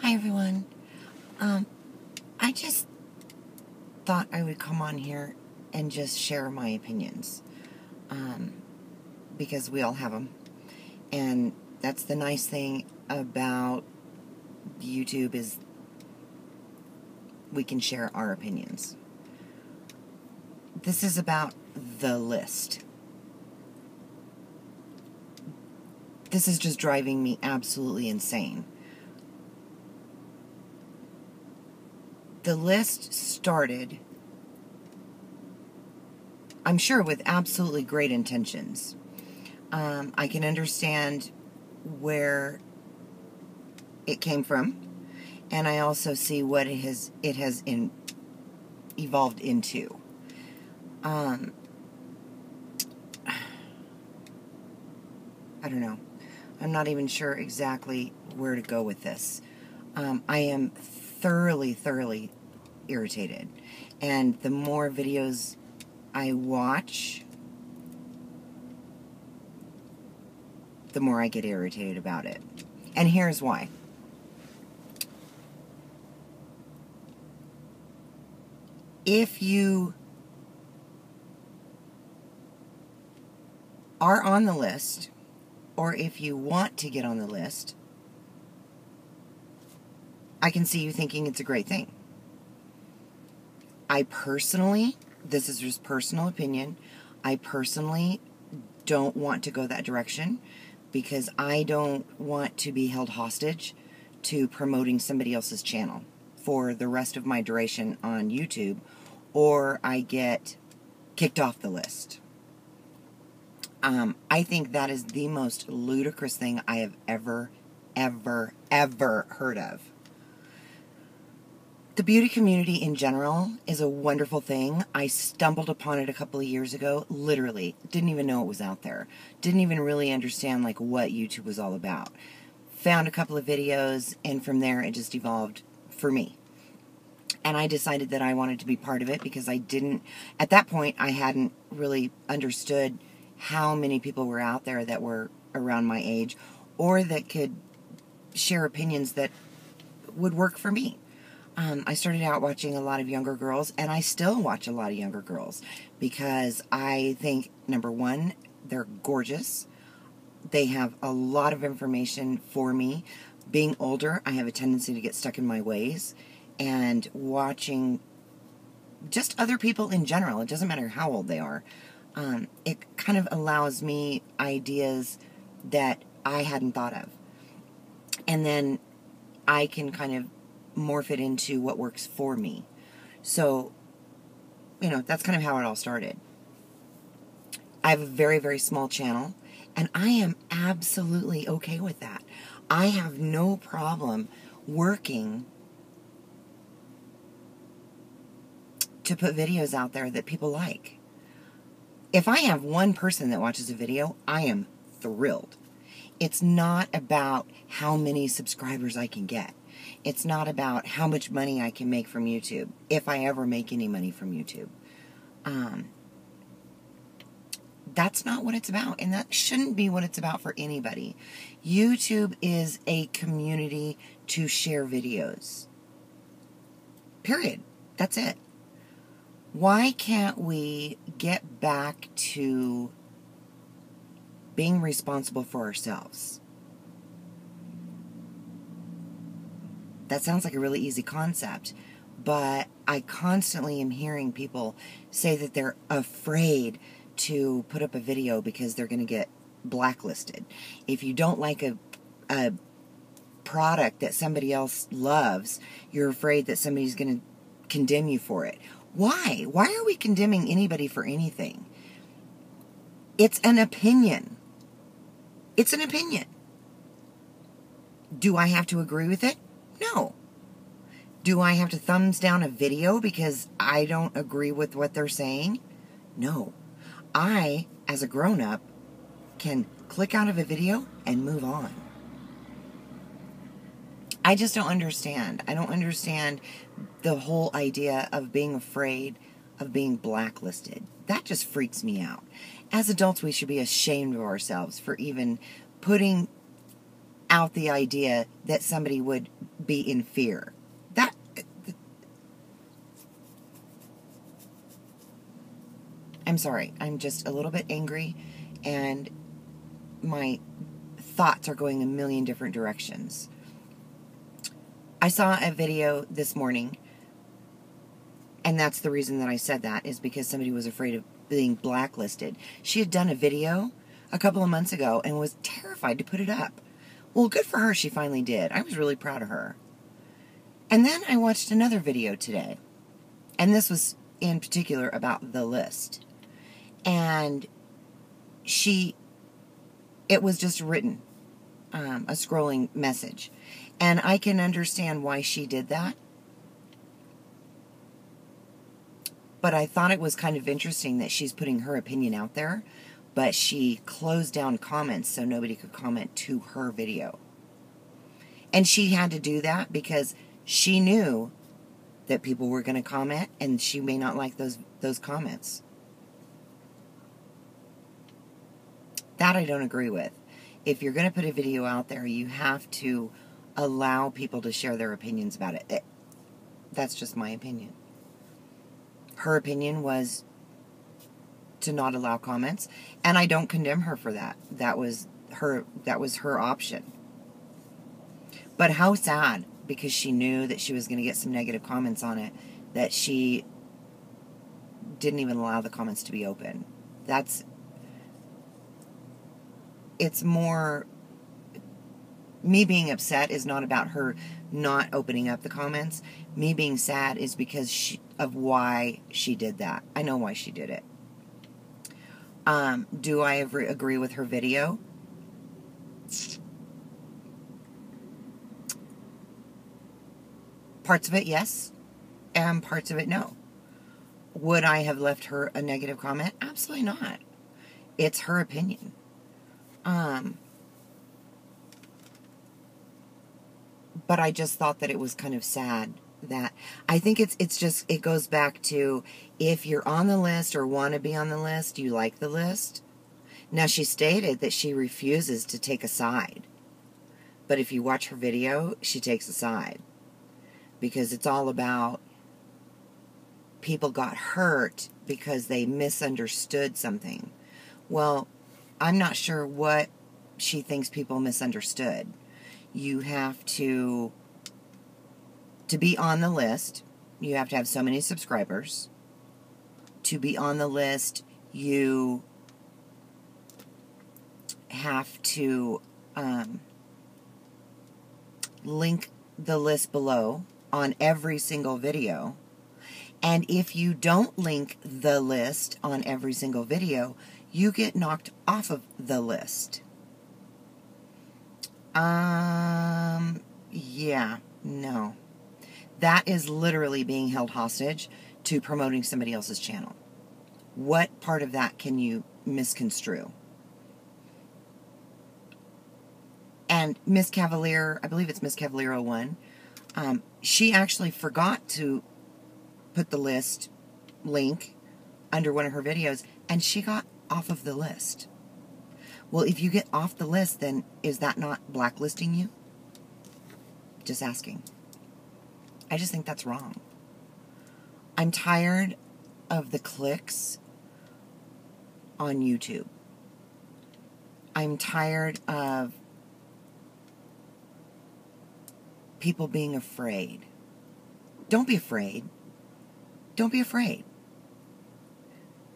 Hi everyone. I just thought I would come on here and just share my opinions, because we all have them, and that's the nice thing about YouTube is we can share our opinions. This is about the list. This is just driving me absolutely insane. The list started, I'm sure, with absolutely great intentions. I can understand where it came from, and I also see what it has evolved into. I don't know. I'm not even sure exactly where to go with this. I am thoroughly irritated. And the more videos I watch, the more I get irritated about it. And here's why. If you are on the list, or if you want to get on the list, I can see you thinking it's a great thing. I personally, this is just personal opinion, I personally don't want to go that direction because I don't want to be held hostage to promoting somebody else's channel for the rest of my duration on YouTube, or I get kicked off the list. I think that is the most ludicrous thing I have ever heard of. The beauty community in general is a wonderful thing. I stumbled upon it a couple of years ago, literally. Didn't even know it was out there. Didn't even really understand like what YouTube was all about. Found a couple of videos, and from there it just evolved for me. And I decided that I wanted to be part of it because I didn't, at that point, I hadn't really understood how many people were out there that were around my age or that could share opinions that would work for me. I started out watching a lot of younger girls, and I still watch a lot of younger girls because I think, number one, they're gorgeous. They have a lot of information for me. Being older, I have a tendency to get stuck in my ways, and watching just other people in general, it doesn't matter how old they are, it kind of allows me ideas that I hadn't thought of. And then I can kind of morph it into what works for me. So, that's kind of how it all started. I have a very small channel, and I am absolutely okay with that. I have no problem working to put videos out there that people like. If I have one person that watches a video, I am thrilled. It's not about how many subscribers I can get. It's not about how much money I can make from YouTube, if I ever make any money from YouTube. That's not what it's about, and that shouldn't be what it's about for anybody. YouTube is a community to share videos. Period. That's it. Why can't we get back to being responsible for ourselves? That sounds like a really easy concept, but I constantly am hearing people say that they're afraid to put up a video because they're going to get blacklisted. If you don't like a product that somebody else loves, you're afraid that somebody's going to condemn you for it. Why? Why are we condemning anybody for anything? It's an opinion. It's an opinion. Do I have to agree with it? No. Do I have to thumbs down a video because I don't agree with what they're saying? No. I, as a grown-up, can click out of a video and move on. I just don't understand. I don't understand the whole idea of being afraid of being blacklisted. That just freaks me out. As adults, we should be ashamed of ourselves for even putting out the idea that somebody would be in fear. That, I'm sorry, I'm just a little bit angry, and my thoughts are going a million different directions. I saw a video this morning, and that's the reason that I said that, is because somebody was afraid of being blacklisted. She had done a video a couple of months ago and was terrified to put it up. Well, good for her, she finally did. I was really proud of her. And then I watched another video today, and this was in particular about the list. And it was just written, a scrolling message. And I can understand why she did that. But I thought it was kind of interesting that she's putting her opinion out there, but she closed down comments so nobody could comment to her video. And she had to do that because she knew that people were going to comment, and she may not like those comments. That I don't agree with. If you're going to put a video out there, you have to allow people to share their opinions about it. That's just my opinion. Her opinion was to not allow comments, and I don't condemn her for that. That was her option. But how sad, because she knew that she was going to get some negative comments on it, that she didn't even allow the comments to be open. It's more, me being upset is not about her not opening up the comments. Me being sad is because of why she did that. I know why she did it. Do I agree with her video? Parts of it, yes. And parts of it, no. Would I have left her a negative comment? Absolutely not. It's her opinion. But I just thought that it was kind of sad that I think it goes back to, if you're on the list or want to be on the list, you like the list. Now, she stated that she refuses to take a side. But if you watch her video, she takes a side. Because it's all about people got hurt because they misunderstood something. Well, I'm not sure what she thinks people misunderstood. You have to be on the list, you have to have so many subscribers. To be on the list, you have to link the list below on every single video. And if you don't link the list on every single video, you get knocked off of the list. Yeah, no. That is literally being held hostage to promoting somebody else's channel. What part of that can you misconstrue? And Miss Cavalier, I believe it's Miss Cavalier 01, she actually forgot to put the list link under one of her videos, and she got off of the list. Well, if you get off the list, then is that not blacklisting you? Just asking. I just think that's wrong. I'm tired of the clicks on YouTube. I'm tired of people being afraid. Don't be afraid. Don't be afraid.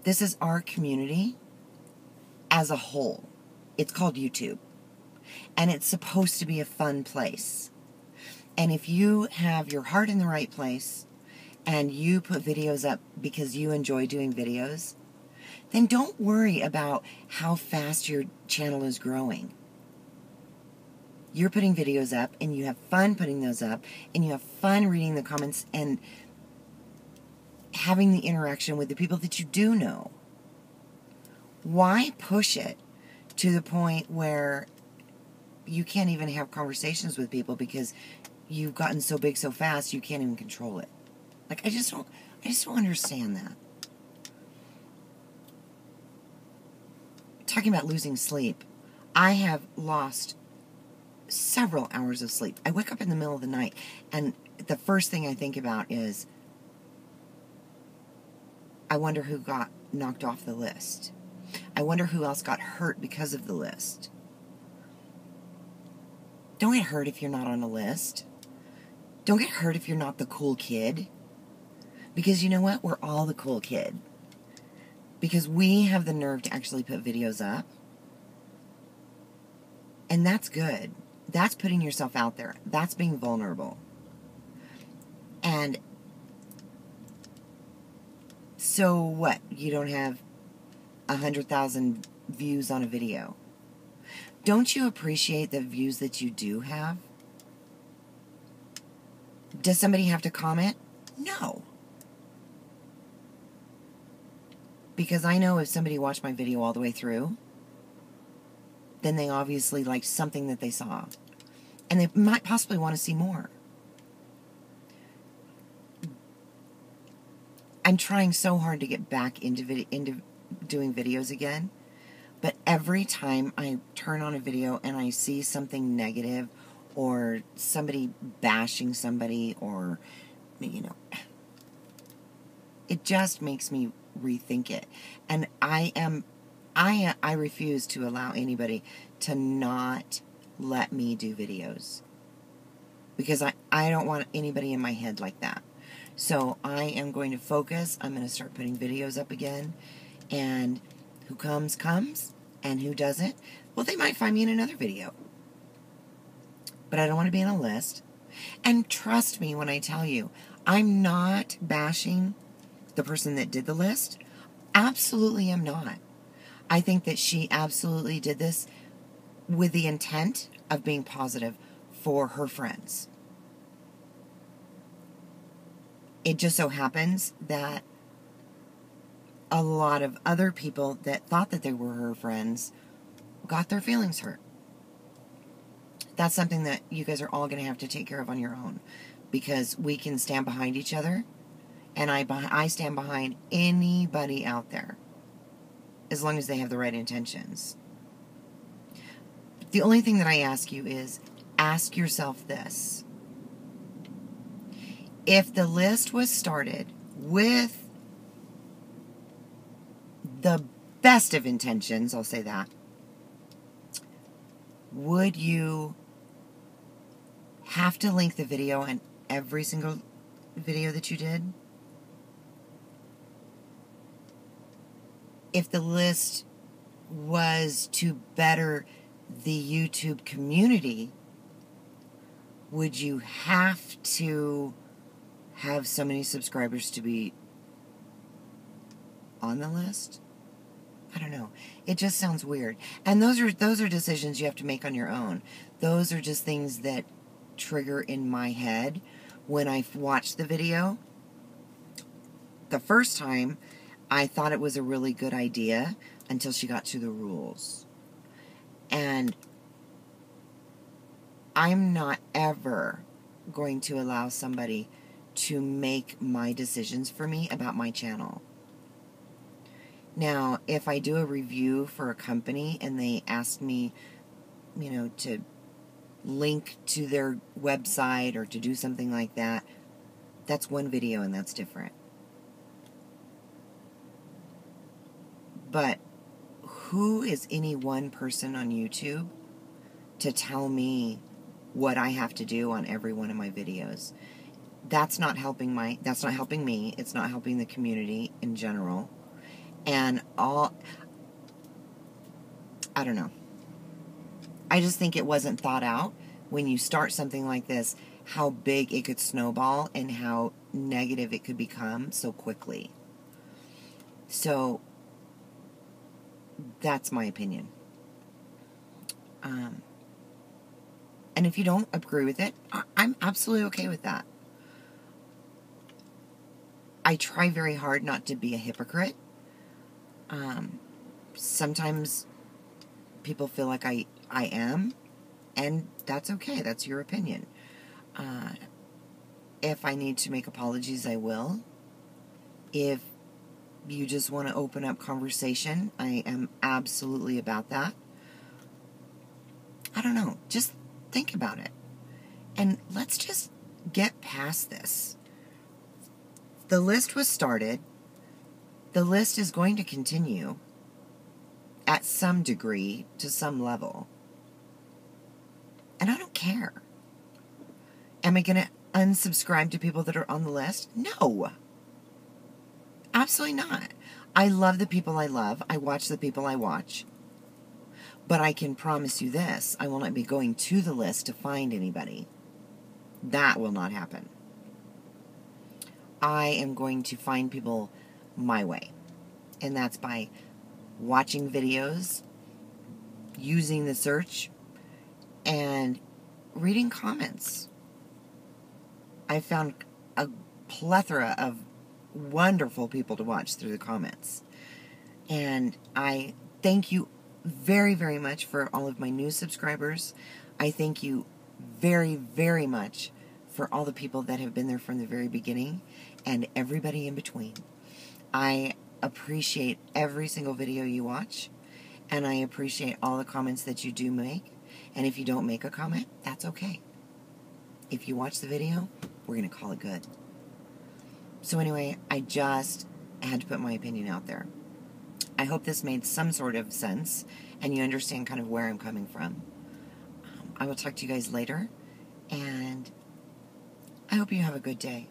This is our community as a whole. It's called YouTube. And it's supposed to be a fun place. And if you have your heart in the right place and you put videos up because you enjoy doing videos, then don't worry about how fast your channel is growing. You're putting videos up and you have fun putting those up and you have fun reading the comments and having the interaction with the people that you do know. Why push it to the point where you can't even have conversations with people because you've gotten so big so fast you can't even control it? Like, I just don't understand that. Talking about losing sleep, I have lost several hours of sleep. I wake up in the middle of the night, and the first thing I think about is, I wonder who got knocked off the list. I wonder who else got hurt because of the list. Don't get hurt if you're not on a list. Don't get hurt if you're not the cool kid. Because you know what? We're all the cool kid. Because we have the nerve to actually put videos up. And that's good. That's putting yourself out there. That's being vulnerable. And so what? You don't have 100,000 views on a video. Don't you appreciate the views that you do have? Does somebody have to comment? No. Because I know if somebody watched my video all the way through, then they obviously liked something that they saw. And they might possibly want to see more. I'm trying so hard to get back into doing videos again. But every time I turn on a video and I see something negative, or somebody bashing somebody, or, you know, it just makes me rethink it. And I refuse to allow anybody to not let me do videos. Because I don't want anybody in my head like that. So I am going to focus. I'm going to start putting videos up again. And who comes, comes. And who doesn't, well, they might find me in another video. But I don't want to be on a list. And trust me when I tell you, I'm not bashing the person that did the list. Absolutely am not. I think that she absolutely did this with the intent of being positive for her friends. It just so happens that a lot of other people that thought that they were her friends got their feelings hurt. That's something that you guys are all going to have to take care of on your own. Because we can stand behind each other. And I stand behind anybody out there. As long as they have the right intentions. The only thing that I ask you is, ask yourself this. If the list was started with the best of intentions, I'll say that, would you have to link the video in every single video that you did? If the list was to better the YouTube community, would you have to have so many subscribers to be on the list? I don't know. It just sounds weird. And those are decisions you have to make on your own. Those are just things that trigger in my head when I watch the video. The first time, I thought it was a really good idea until she got to the rules. And I'm not ever going to allow somebody to make my decisions for me about my channel. Now, if I do a review for a company and they ask me, you know, to link to their website or to do something like that, that's one video and that's different. But who is any one person on YouTube to tell me what I have to do on every one of my videos? That's not helping me. It's not helping the community in general. And I don't know. I just think it wasn't thought out when you start something like this, how big it could snowball and how negative it could become so quickly. So, that's my opinion. And if you don't agree with it, I'm absolutely okay with that. I try very hard not to be a hypocrite. Sometimes people feel like I am, and that's okay. That's your opinion. If I need to make apologies, I will. If you just want to open up conversation, I am absolutely about that. I don't know. Just Think about it. And let's just get past this. The list was started. The list is going to continue at some degree to some level. And I don't care. Am I going to unsubscribe to people that are on the list? No. Absolutely not. I love the people I love. I watch the people I watch. But I can promise you this, I will not be going to the list to find anybody. That will not happen. I am going to find people my way. And that's by watching videos, using the search, and reading comments. I found a plethora of wonderful people to watch through the comments. And I thank you very, very much for all of my new subscribers. I thank you very, very much for all the people that have been there from the very beginning and everybody in between. I appreciate every single video you watch, and I appreciate all the comments that you do make. And if you don't make a comment, that's okay. If you watch the video, we're going to call it good. So anyway, I just had to put my opinion out there. I hope this made some sort of sense, and you understand kind of where I'm coming from. I will talk to you guys later, and I hope you have a good day.